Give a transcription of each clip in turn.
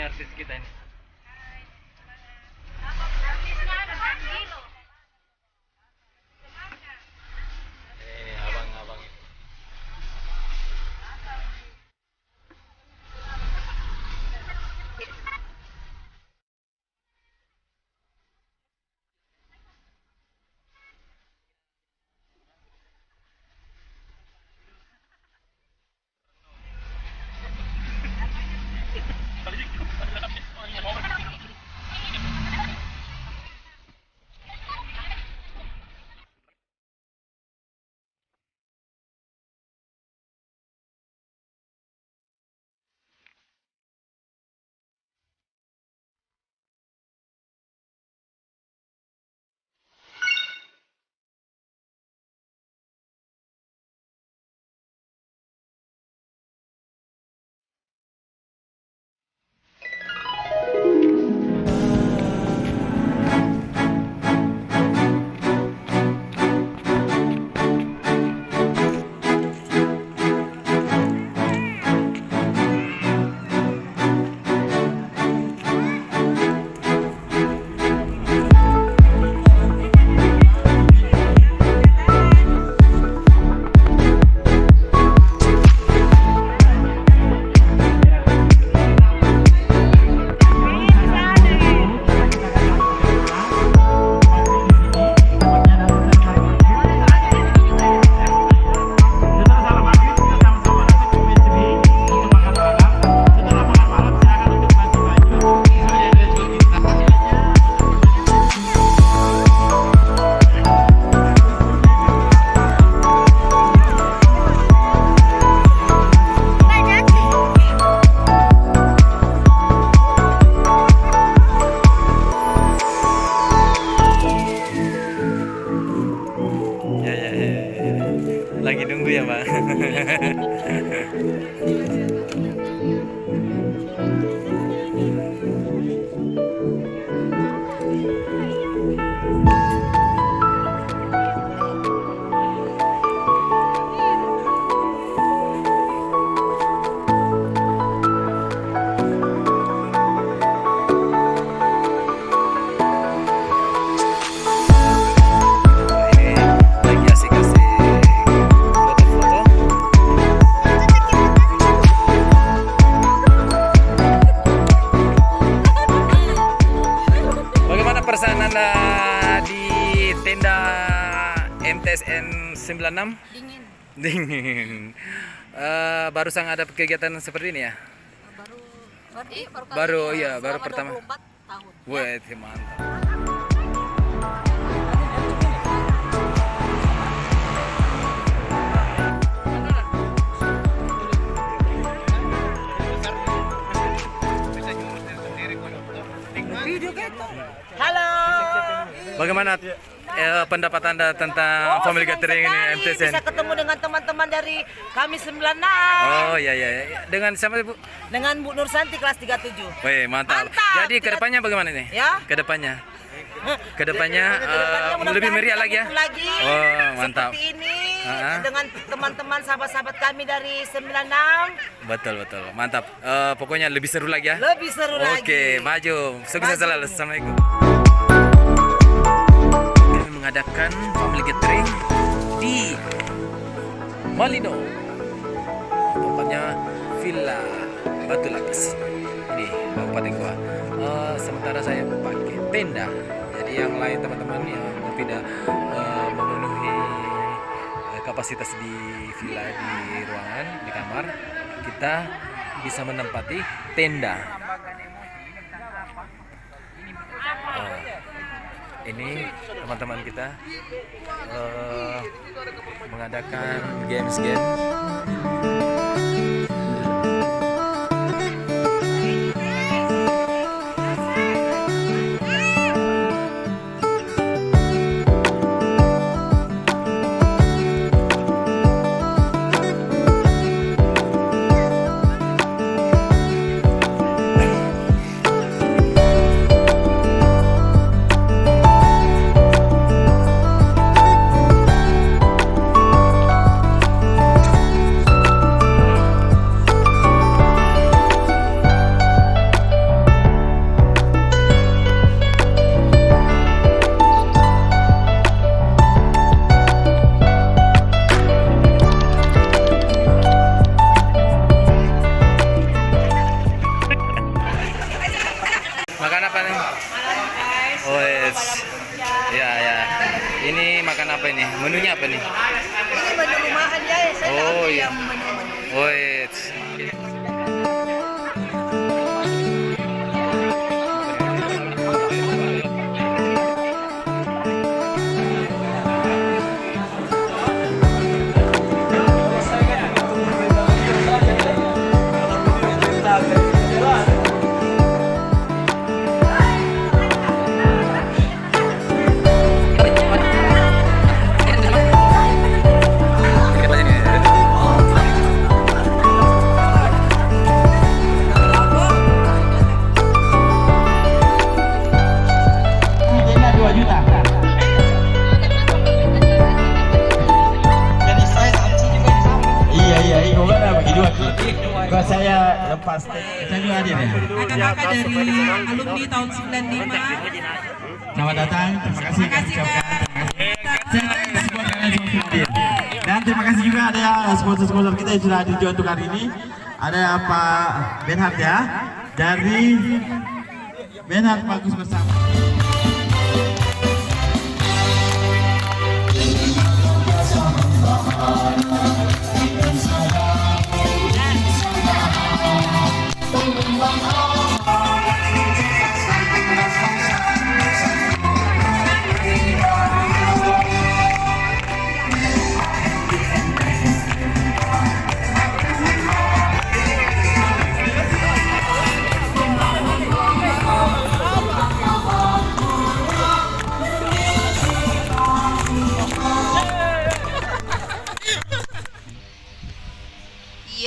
artis kita ini. Abang-abang itu. Lagi nunggu ya, Bang. Perasaan Anda di tenda MTSN 96? Dingin. Dingin. Barusan ada kegiatan seperti ini ya? Baru pertama. 24 tahun. Wah, mantap. Halo. Bagaimana pendapat Anda tentang family gathering ini MTSN? Bisa ketemu dengan teman-teman dari kami 96. Oh iya. Dengan siapa Bu? Dengan Bu Nur Santi kelas 37. Wih, mantap. Jadi kedepannya bagaimana nih? Ya. Kedepannya lebih meriah lagi ya? Oh, mantap. Seperti ini dengan teman-teman sahabat-sahabat kami dari 96. Betul. Mantap. Pokoknya lebih seru lagi ya? Lebih seru lagi. Oke, maju. Sukses selalu. Assalamualaikum. Kami mengadakan family gathering di Malino. Tempatnya Villa Batu Lapis. Ini Kabupaten Goa. Sementara saya pakai tenda. Jadi yang lain teman-teman yang tidak memenuhi kapasitas di villa, di ruangan, di kamar, kita bisa menempati tenda. Ini teman-teman kita mengadakan games. Wait. Denda 2 juta. Jadi saya sanksi juga di sana. Iya, gua kan bagi dua. Gua saya lepas. Saya juga hadir ya. Kakak-kakak dari alumni tahun 95. Selamat datang. Terima kasih. Terima kasih, Kak. Dan terima kasih juga ada sponsor-sponsor kita yang sudah hadir juga untuk hari ini. Ada Pak Benhard ya dari Benhard Bagus Bersama.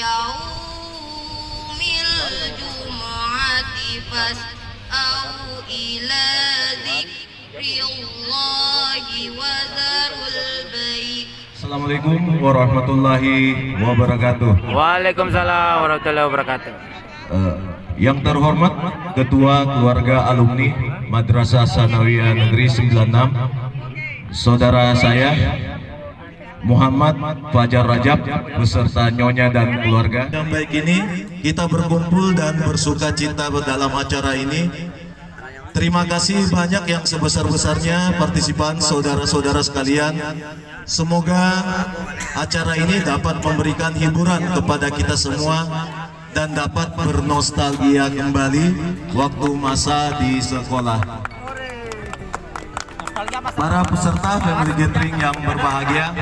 Yaumil Jumu'ati fas'au ila dzikrillahi wa dzarul bai'. Assalamualaikum warahmatullahi wabarakatuh. Waalaikumsalam warahmatullahi wabarakatuh. Yang terhormat Ketua Keluarga Alumni Madrasah Sanawiyah Negeri 96, saudara saya Muhammad Fajar Rajab beserta nyonya dan keluarga. Yang baik ini kita berkumpul dan bersuka cita dalam acara ini. Terima kasih banyak yang sebesar-besarnya partisipan saudara-saudara sekalian. Semoga acara ini dapat memberikan hiburan kepada kita semua dan dapat bernostalgia kembali waktu masa di sekolah. Para peserta family gathering yang berbahagia,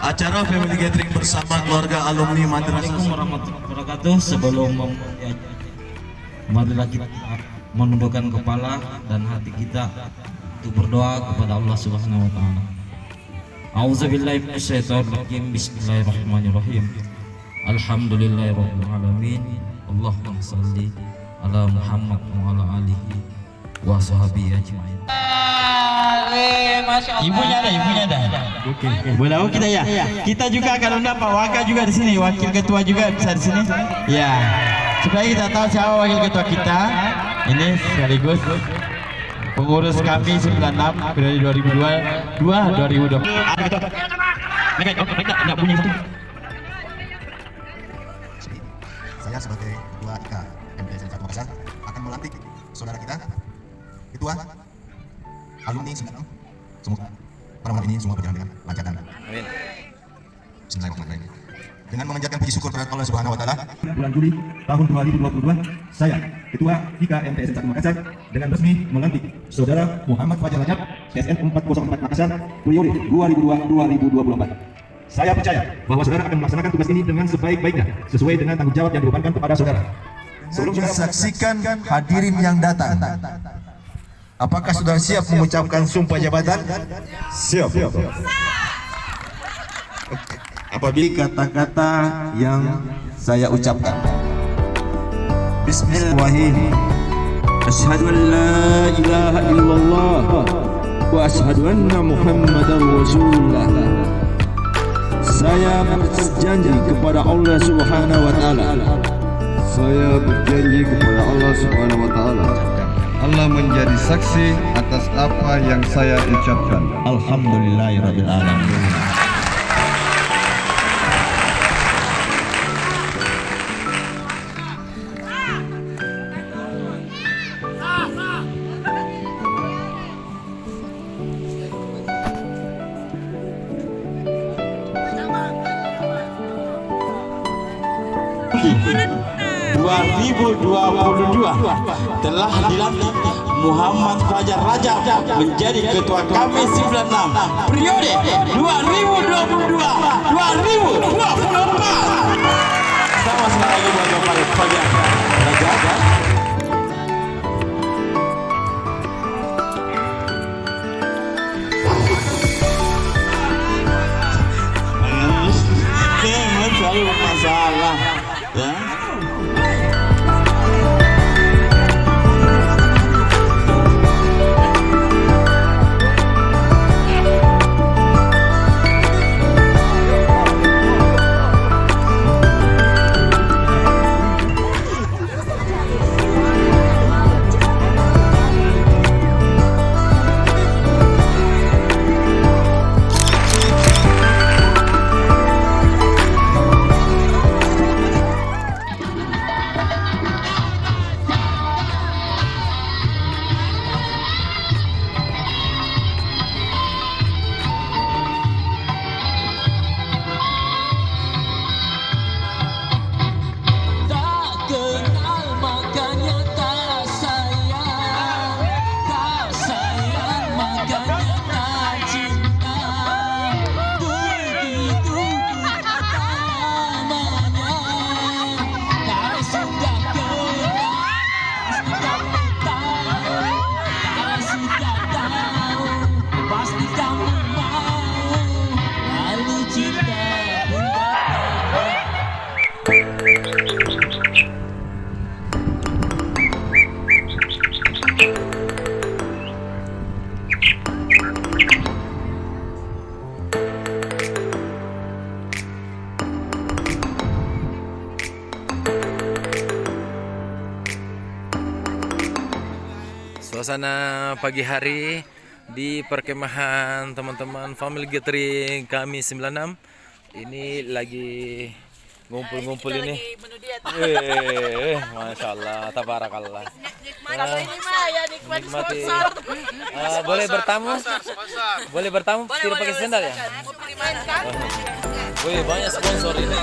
acara family gathering bersama keluarga alumni Madrasah. Assalamualaikum warahmatullahi wabarakatuh. Sebelum marilah kita menundukkan kepala dan hati kita untuk berdoa kepada Allah Subhanahu wa taala. A'udzubillahi minasyaitonirrajim. Bismillahirrahmanirrahim. Alhamdulillahirabbil alamin. Allahumma shalli ala Muhammad wa ala alihi wa sahbihi ajmain. Ibunya ada. Oke. Boleh kita ya. Kita juga akan undang Pak Waka juga di sini, wakil ketua juga bisa di sini. Ya. Supaya kita tahu siapa wakil ketua kita. Ini sekaligus pengurus kami 96 periode 2022 2020. Ada ketua. Mereka enggak punya satu. Saya sebagai ketua IKA MTSN 1 Makassar akan melantik saudara kita, ketua alumni 96. Semoga pertemuan ini semua berjalan dengan lancar dan amin. Bismillahirrahmanirrahim. Dengan memanjatkan puji syukur kepada Allah Subhanahu wa taala, bulan Juli tahun 2022, saya Ketua IKA MTSN 1 Makassar dengan resmi melantik Saudara Muhammad Fajar Rajab, PSN 404 Makassar, periode 2002-2024. Saya percaya bahwa saudara akan melaksanakan tugas ini dengan sebaik-baiknya sesuai dengan tanggung jawab yang dibebankan kepada saudara. Sebelum disaksikan hadirin yang datang, apakah saudara siap mengucapkan sumpah jabatan? Siap. Apabila kata-kata yang saya ucapkan. Bismillahirrahmanirrahim. Asyhadu an la ilaha illallah wa asyhadu anna Muhammadar Rasulullah. Saya berjanji kepada Allah Subhanahu wa taala. Saya berjanji kepada Allah Subhanahu wa taala. Allah menjadi saksi atas apa yang saya ucapkan. Alhamdulillahirabbil alamin. memasuki 2022 telah dilantik Muhammad Fajar Rajab menjadi ketua kami 96 periode 2022-2024. Sama sekali lagi buat Bapak Fajar Rajab. Selalu bermasalah ya. Suasana pagi hari di perkemahan teman-teman family gathering kami 96 ini lagi ngumpul-ngumpul ini. Masya Allah, tabarakallah. Nikmati. Boleh bertamu? Boleh bertamu? Tidak pakai sendal ya? Wih, banyak sponsor ini.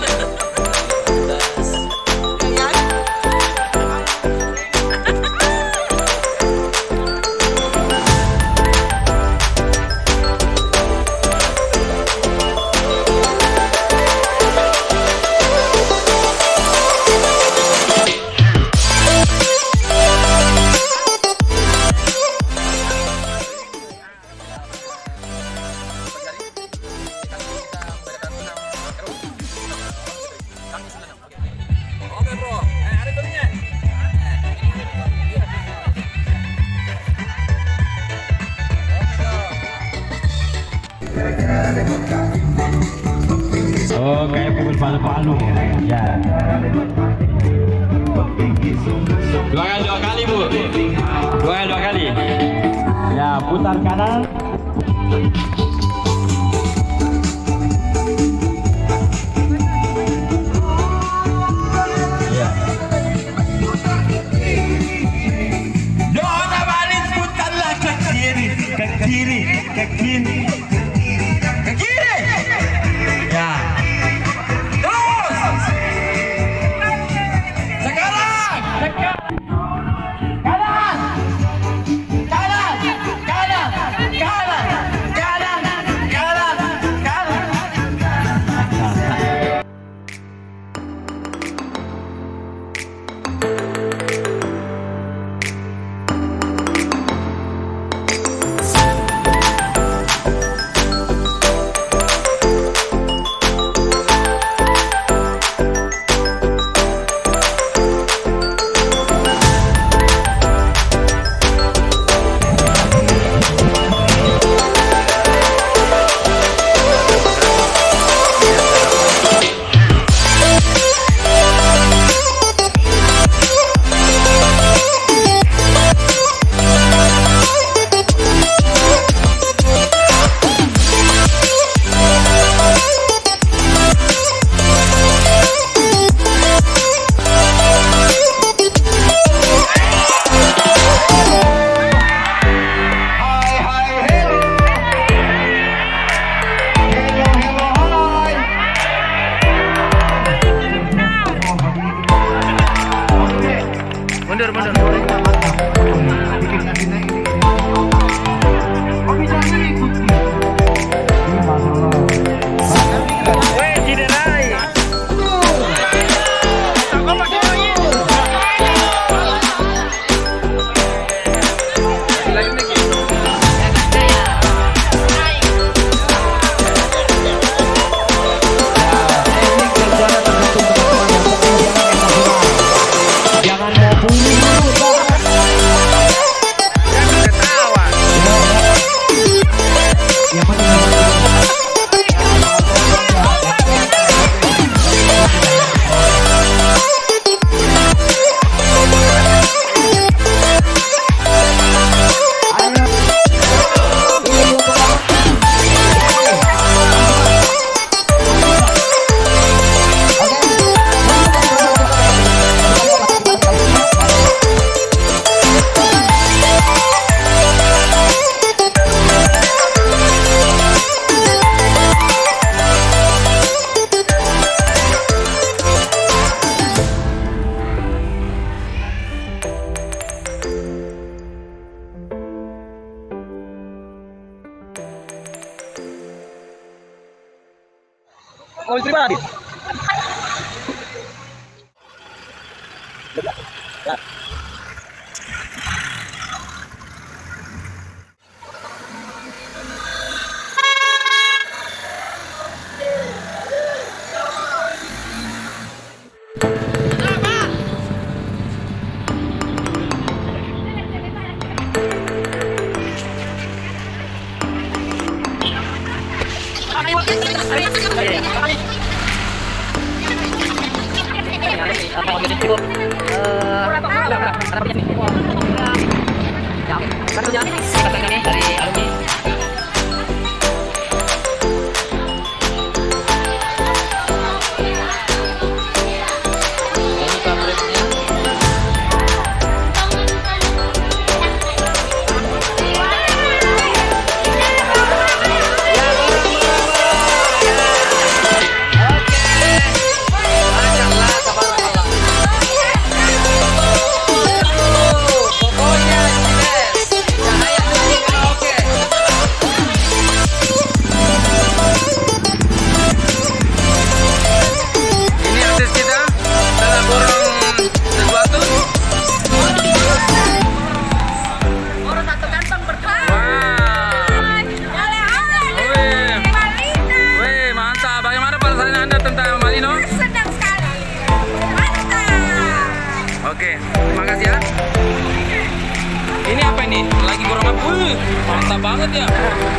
Oh, kayak pukul palu-palu ya. Dua kali Bu. Dua kali. Ya, putar kanan. Ya. Dona balik, putarlah ke kiri, ke kiri, ke kiri. Ke kiri. Ya. Kanan, Oke, terima kasih ya. Ini apa ini? Lagi gorong apa? Mantap banget ya.